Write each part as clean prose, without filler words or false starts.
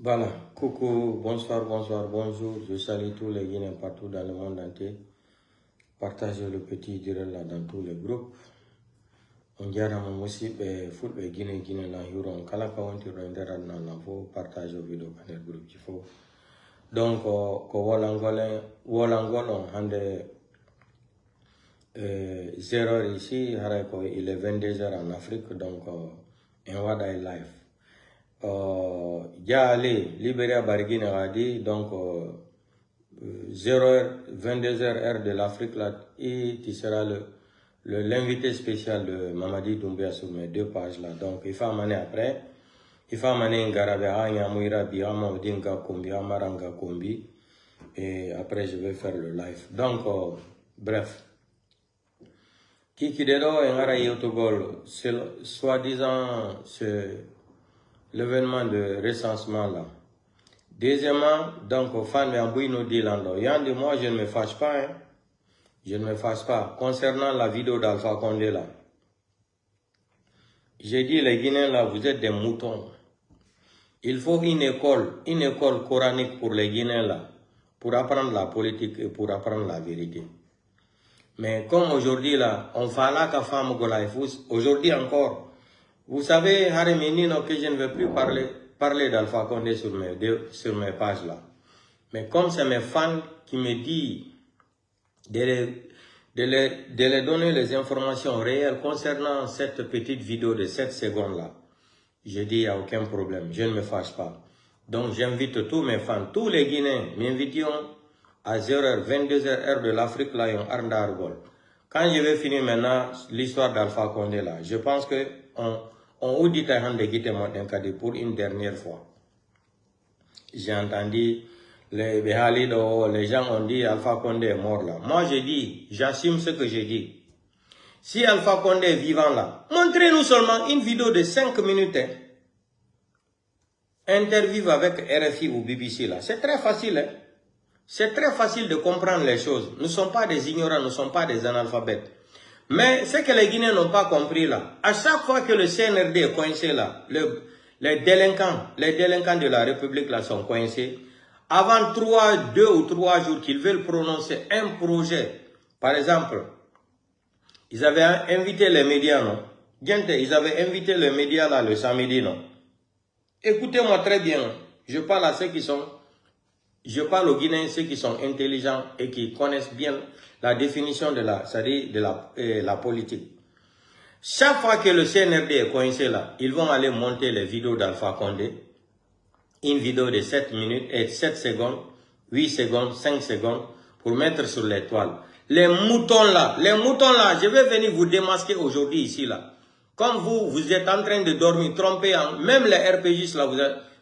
Voilà, coucou, bonsoir, bonsoir, bonjour. Je salue tous les Guinéens partout dans le monde entier. Partagez le petit direct là dans tous les groupes. On dirait que aussi foot les Guinée là yuron kala ka wonti rendera na la faut partager vidéo dans le groupe il faut. Donc ko wolangolon hande 0h ici, il est 22h en Afrique donc en wada live. Allé Libéria Barguine a dit donc 0h, 22h heure de l'Afrique là, et tu seras l'invité spécial de Mamadi Doumbia sur mes deux pages là. Donc il faut amener après, il faut amener Ngarabe Anyamouira Biama Odinga Kombi, Amaranga Kombi, et après je vais faire le live. Donc bref. Kikidero Ngara Yotogol, soi-disant l'événement de recensement là. Deuxièmement, donc, au fan de nous dit Yandi, moi, je ne me fâche pas, hein. Je ne me fâche pas. Concernant la vidéo d'Alpha Condé là, j'ai dit, les Guinéens là, vous êtes des moutons. Il faut une école coranique pour les Guinéens là, pour apprendre la politique et pour apprendre la vérité. Mais comme aujourd'hui là, on fait là qu'à femme aujourd'hui encore, vous savez, Hareminino, que je ne veux plus parler d'Alpha Condé sur mes pages là. Mais comme c'est mes fans qui me disent de les donner les informations réelles concernant cette petite vidéo de 7 secondes là, je dis il n'y a aucun problème, je ne me fâche pas. Donc j'invite tous mes fans, tous les Guinéens, m'invitent à 0h, 22h, heure de l'Afrique là, en Arda Argol. Quand je vais finir maintenant l'histoire d'Alpha Condé là, je pense que on dit pour une dernière fois. J'ai entendu les gens ont dit Alpha Condé est mort là. Moi je dis, j'assume ce que j'ai dit. Si Alpha Condé est vivant là, montrez-nous seulement une vidéo de 5 minutes. Hein. Interview avec RFI ou BBC là. C'est très facile. Hein. C'est très facile de comprendre les choses. Nous ne sommes pas des ignorants, nous ne sommes pas des analphabètes. Mais ce que les Guinéens n'ont pas compris là, à chaque fois que le CNRD est coincé là, les délinquants de la République là sont coincés, avant 2 ou 3 jours qu'ils veulent prononcer un projet, par exemple, ils avaient invité les médias, non? Ils avaient invité les médias là le samedi, non? Écoutez-moi très bien, je parle à ceux qui sont, je parle aux Guinéens, ceux qui sont intelligents et qui connaissent bien la définition de la politique. Chaque fois que le CNRD est coincé là, ils vont aller monter les vidéos d'Alpha Condé. Une vidéo de 7 minutes et 7 secondes, 8 secondes, 5 secondes pour mettre sur les toiles. Les moutons là, je vais venir vous démasquer aujourd'hui ici là. Comme vous êtes en train de dormir, tromper, même les RPGistes là,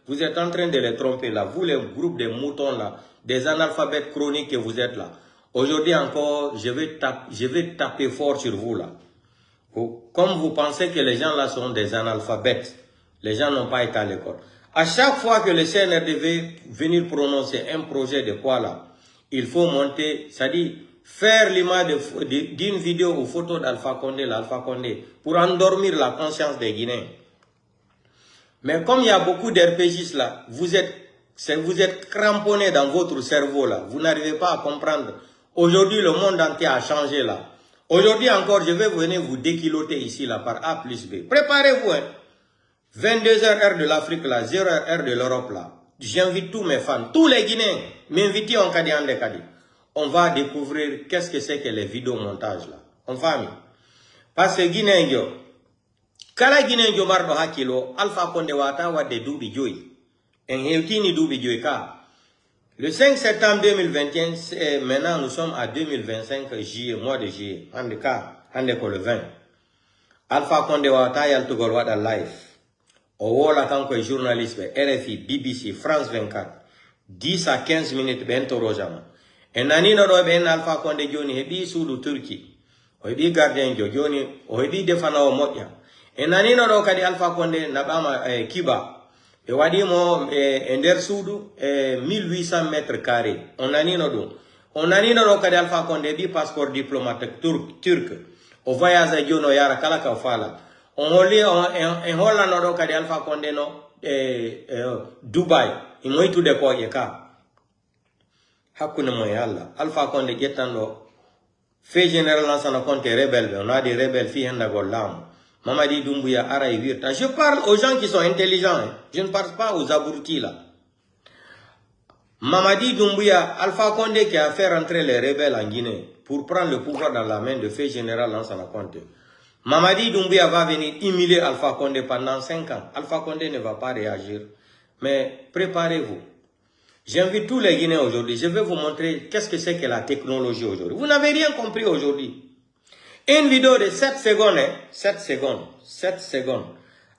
vous êtes en train de les tromper là. Vous les groupes de moutons là, des analphabètes chroniques que vous êtes là. Aujourd'hui encore, je vais taper fort sur vous là. Comme vous pensez que les gens là sont des analphabètes, les gens n'ont pas été à l'école. À chaque fois que le CNRD veut venir prononcer un projet de quoi là, il faut monter, c'est-à-dire faire l'image d'une vidéo ou photo d'Alpha Condé, pour endormir la conscience des Guinéens. Mais comme il y a beaucoup d'RPGistes là, vous êtes cramponnés dans votre cerveau là, vous n'arrivez pas à comprendre. Aujourd'hui, le monde entier a changé là. Aujourd'hui encore, je vais venir vous déquiloter ici là par A plus B. Préparez-vous, hein. 22h heure de l'Afrique là, 0h heure de l'Europe là. J'invite tous mes fans, tous les Guinéens, m'inviter en Kadi. On va découvrir qu'est-ce que c'est que les vidéomontages là. On famille. Parce que Guinéen yo, kala Guinéen yo mardo hakilo, Alpha Condé wata wade doubi joy. En heutini doubi joy ka. Le 5 septembre 2021, maintenant nous sommes à 2025 juillet, mois de juillet. Le 20. Alpha Condé wata yal tugol wada live. Owola kanko journaliste RFI, BBC, France 24, 10 à 15 minutes bento rojama. En nanino do ben Alpha Condé joni hebi sudu Turki. O hebi gardien joni, o hebi defana o moƴƴa. En nanino do kadi Alpha Condé nabama Kiba. E wadi mo nder sudu 1800 mètres carrés. On nanino do kadi Alpha Condé bi passeport diplomatique turc. O voyage jono yara kala ka fala. On holli en Hollande do kadi Alpha Condé no Dubai imoy tude ko e ka hakuna mo yalla Alpha Condé jettando fait général lansana compte rebelle on a des rebelles fi henda gollam Mamadi Doumbouya ara e wirta. Je parle aux gens qui sont intelligents, hein. Je ne parle pas aux abrutis là. Mamadi Doumbouya, Alpha Condé qui a fait rentrer les rebelles en Guinée pour prendre le pouvoir dans la main de fait général Lansana Conté. Mamadi Doumbouya va venir humilier Alpha Condé pendant 5 ans. Alpha Condé ne va pas réagir. Mais préparez-vous. J'invite tous les Guinéens aujourd'hui. Je vais vous montrer qu'est-ce que c'est que la technologie aujourd'hui. Vous n'avez rien compris aujourd'hui. Une vidéo de 7 secondes, hein? 7 secondes. 7 secondes.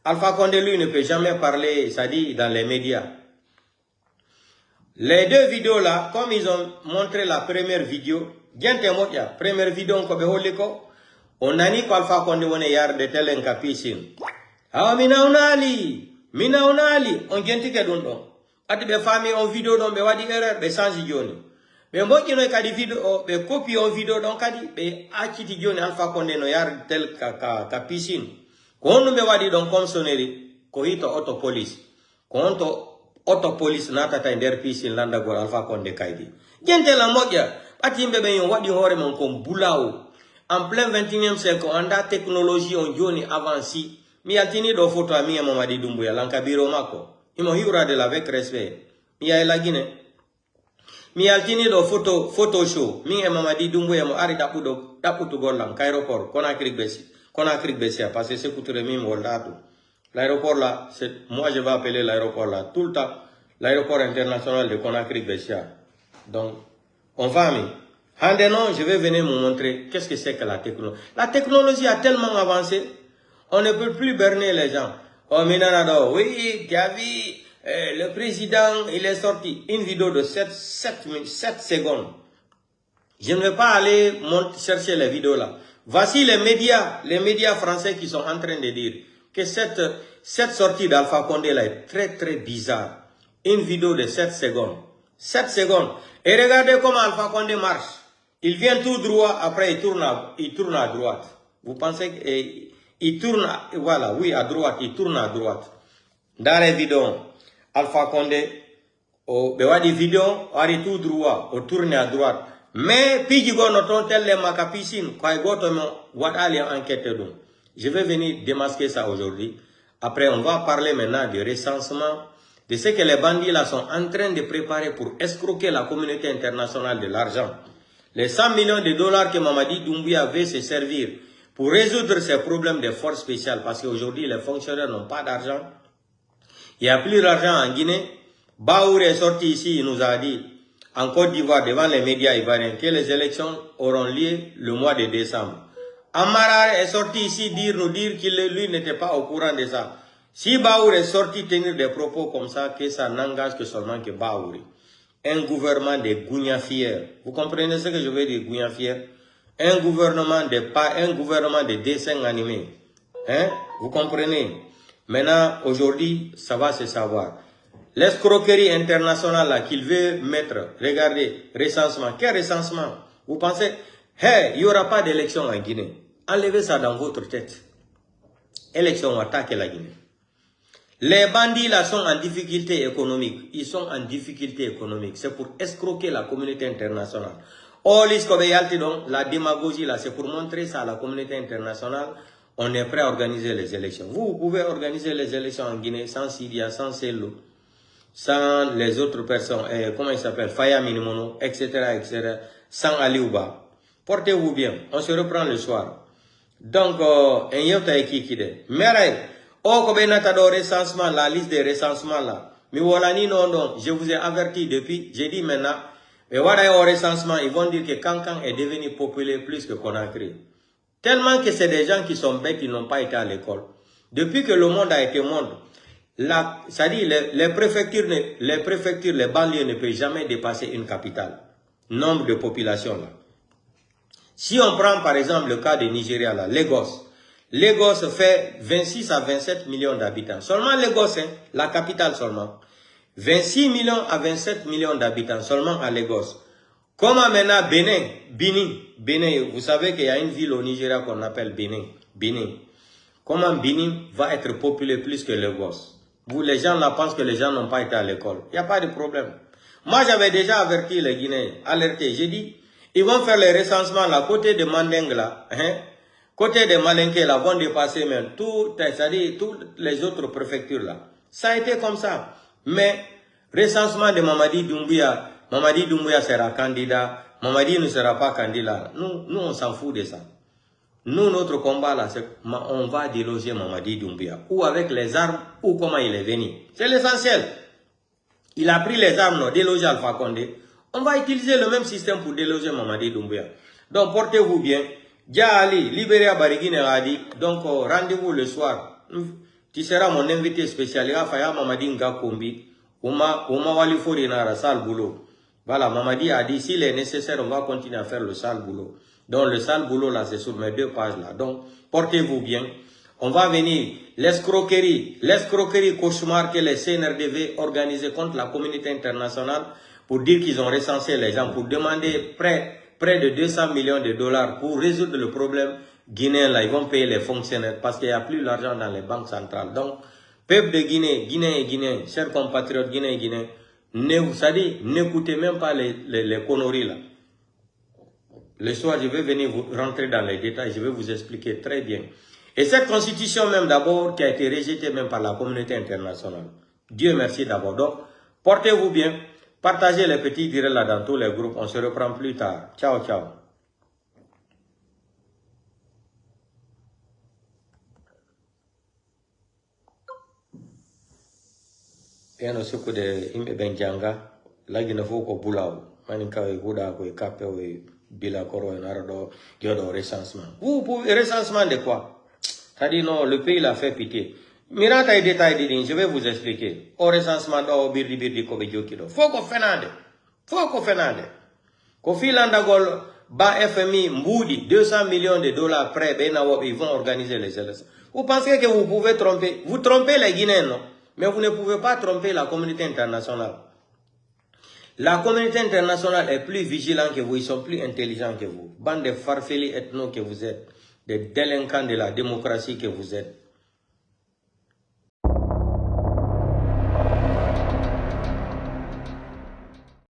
Alpha Condé, lui, ne peut jamais parler, ça dit, dans les médias. Les deux vidéos là, comme ils ont montré la première vidéo, première vidéo, on a dit qu'Alpha Condé on est de tel en capissin. Ah, mina unali, on vient de don. Ati be famille en vidéo don be wadi erreur be change joni. Be moki no kadi vidéo be copie en vidéo don kadi be akiti joni Alpha Condé no yar tel capissin. Ko on be wadi don comme sonnerie, ko hito auto police. Ko onto auto police natata nder piscine landa gol Alpha Condé kaydi. Gente la moja ati mbebe yon wadi hore mon kom bulao. En plein 21e siècle anda technologie on joni avanci. Mi altini do photo ami Mamadi Doumbouya lankabiro mako. Imo hiura de la avec respect. Mi ya la Guinée. Mi altini do photo show. Mi Mamadi Doumbouya mo ari daputu golam aéroport Conakry Bessi. Conakry Bessi parce que c'est couture mi moldato. L'aéroport là, moi je vais appeler l'aéroport là tout le temps, l'aéroport international de Conakry-Bessia. Donc, on va mis. Non, je vais venir vous montrer qu'est-ce que c'est que la technologie. La technologie a tellement avancé, on ne peut plus berner les gens. Oh, Minanado, oui, Gavi, le président, il est sorti. Une vidéo de 7 secondes. Je ne vais pas aller chercher les vidéos là. Voici les médias français qui sont en train de dire que cette sortie d'Alpha Condé là est très très bizarre. Une vidéo de 7 secondes. 7 secondes. Et regardez comment Alpha Condé marche. Il vient tout droit, après il tourne à droite. Vous pensez qu'il tourne, voilà, oui, à droite, il tourne à droite. Dans les vidéos, Alpha Condé, au bewadi vidéo, il tout droit, il tourne à droite. Mais, puis il noton tel les macapiscines, quand il gote aller enquêter donc. Je vais venir démasquer ça aujourd'hui. Après, on va parler maintenant du recensement, de ce que les bandits là sont en train de préparer pour escroquer la communauté internationale de l'argent. Les 100 millions de dollars que Mamadi Doumbouya veut se servir pour résoudre ces problèmes de force spéciale, parce qu'aujourd'hui les fonctionnaires n'ont pas d'argent. Il n'y a plus d'argent en Guinée. Baour est sorti ici, il nous a dit, en Côte d'Ivoire, devant les médias ivoiriens, que les élections auront lieu le mois de décembre. Amara est sorti ici nous dire qu'il lui n'était pas au courant de ça. Si Baour est sorti tenir des propos comme ça, que ça n'engage que seulement que Baour. Un gouvernement de gougnafières. Vous comprenez ce que je veux dire, gougnafières? Un gouvernement de dessins animés. Hein? Vous comprenez? Maintenant, aujourd'hui, ça va se savoir. L'escroquerie internationale là qu'il veut mettre, regardez, recensement. Quel recensement? Vous pensez, hey, il n'y aura pas d'élection en Guinée. Enlevez ça dans votre tête. Élection, attaquer la Guinée. Les bandits là sont en difficulté économique. Ils sont en difficulté économique. C'est pour escroquer la communauté internationale. Oh, la démagogie là, c'est pour montrer ça à la communauté internationale. On est prêt à organiser les élections. Vous pouvez organiser les élections en Guinée sans Syria, sans Sello, sans les autres personnes, comment il s'appelle, Faya Minimono, etc., etc., sans Aliouba. Portez-vous bien. On se reprend le soir. Donc, recensement, la liste des recensements là. Mais voilà, non, je vous ai averti depuis, j'ai dit maintenant, mais voilà, au recensement, ils vont dire que Kankan est devenu populaire plus que Conakry. Tellement que c'est des gens qui sont bêtes, qui n'ont pas été à l'école. Depuis que le monde a été monde, c'est-à-dire les préfectures, les banlieues ne peuvent jamais dépasser une capitale. Nombre de population là. Si on prend par exemple le cas de Nigeria, là, Lagos. Lagos fait 26 à 27 millions d'habitants. Seulement Lagos, hein, la capitale seulement. 26 millions à 27 millions d'habitants seulement à Lagos. Comment maintenant Bénin, vous savez qu'il y a une ville au Nigeria qu'on appelle Bénin. comment Bénin va être populé plus que Lagos. Vous, les gens là pensent que les gens n'ont pas été à l'école. Il n'y a pas de problème. Moi, j'avais déjà averti les Guinéens, alerté. J'ai dit, ils vont faire les recensements là, côté de Mandeng là, côté de Malinké là, vont dépasser même c'est-à-dire toutes les autres préfectures là. Ça a été comme ça. Mais, recensement de Mamadi Doumbouya sera candidat, Mamadi ne sera pas candidat. Nous on s'en fout de ça. Nous, notre combat là, c'est on va déloger Mamadi Doumbouya. Ou avec les armes, ou comment il est venu. C'est l'essentiel. Il a pris les armes, déloger Alpha Condé. On va utiliser le même système pour déloger Mamadi Doumbouya. Donc, portez-vous bien. Dia Ali, Libéria Bariguine a dit, donc rendez-vous le soir. Tu seras mon invité spécial. Il va faire Mamadi Ngakombi. Oma Wali Forinara, sale boulot. Voilà, Mamadi a dit, s'il est nécessaire, on va continuer à faire le sale boulot. Donc, le sale boulot, là, c'est sur mes 2 pages, là. Donc, portez-vous bien. On va venir, l'escroquerie cauchemar que les CNRDV organisé contre la communauté internationale pour dire qu'ils ont recensé les gens, pour demander près de 200 millions de dollars pour résoudre le problème guinéen, là. Ils vont payer les fonctionnaires parce qu'il n'y a plus l'argent dans les banques centrales. Donc, peuple de Guinée, Guinéens et Guinéens, chers compatriotes Guinéens et Guinéens, n'écoutez même pas les conneries là. Le soir, je vais venir vous rentrer dans les détails, je vais vous expliquer très bien. Et cette constitution même d'abord qui a été rejetée même par la communauté internationale. Dieu merci d'abord. Donc, portez-vous bien, partagez les petits directs là dans tous les groupes, on se reprend plus tard. Ciao, ciao. Eno suku de imbe benjanga lagi na foko bulao mani kawe guda ko kape o bila koro nardo yodo recensement. Vous pouvez recensement de quoi? C'est-à-dire non, le pays l'a fait pitié. Mirata et détail de je vais vous expliquer. Au recensement do birdi ko be jokido. Foko fenade. Ko filanda gol ba FMI mboudi 200 millions de dollars prêts ils vont organiser les élections. Vous pensez que vous pouvez tromper? Vous trompez les Guinéens, non? Mais vous ne pouvez pas tromper la communauté internationale. La communauté internationale est plus vigilante que vous, ils sont plus intelligents que vous. Bande de farfelis ethno que vous êtes, des délinquants de la démocratie que vous êtes.